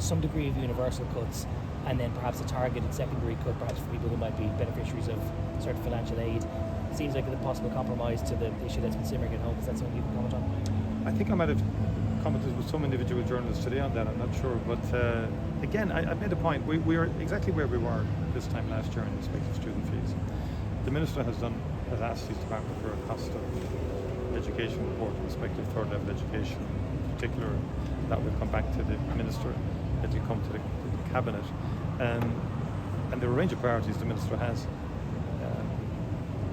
some degree of universal cuts, and then perhaps a targeted secondary cut, perhaps for people who might be beneficiaries of certain financial aid. Seems like a possible compromise to the issue that's been simmering at home. Is that something you can comment on? I think I might have commented with some individual journalists today on that, I'm not sure. But again, I made a point. We are exactly where we were this time last year in respect of student fees. The Minister has asked his department for a cost of education report in respect of third level education. In particular, that will come back to the Minister as you come to the Cabinet. And there are a range of priorities the Minister has.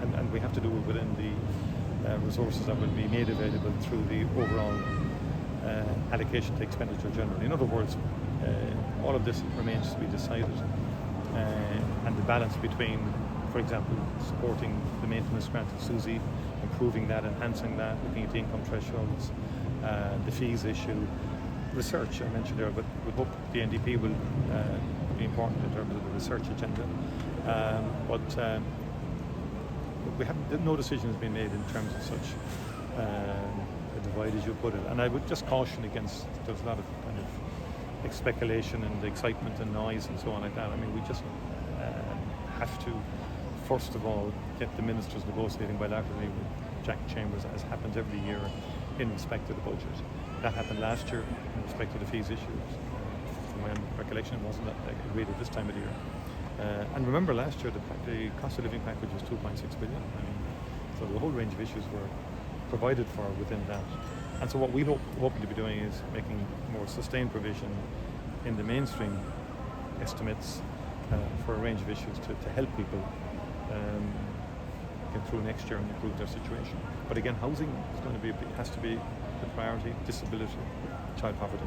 And we have to do it within the resources that will be made available through the overall allocation to expenditure generally. In other words, all of this remains to be decided, and the balance between, for example, supporting the maintenance grant of SUSI, improving that, enhancing that, looking at the income thresholds, the fees issue, research I mentioned there, but we hope the NDP will be important in terms of the research agenda. But we haven't, no decision has been made in terms of such a divide, as you put it. And I would just caution against, there's a lot of kind of speculation and excitement and noise and so on like that. I mean, we just have to, first of all, get the ministers negotiating bilaterally with Jack Chambers, as happens every year in respect to the budget. That happened last year in respect to the fees issues. From my recollection, it wasn't that agreed at this time of the year. And remember, last year the cost of living package was 2.6 billion. I mean, so the whole range of issues were provided for within that. And so what we hoping to be doing is making more sustained provision in the mainstream estimates for a range of issues to help people get through next year and improve their situation. But again, housing is going to be has to be the priority. Disability, child poverty.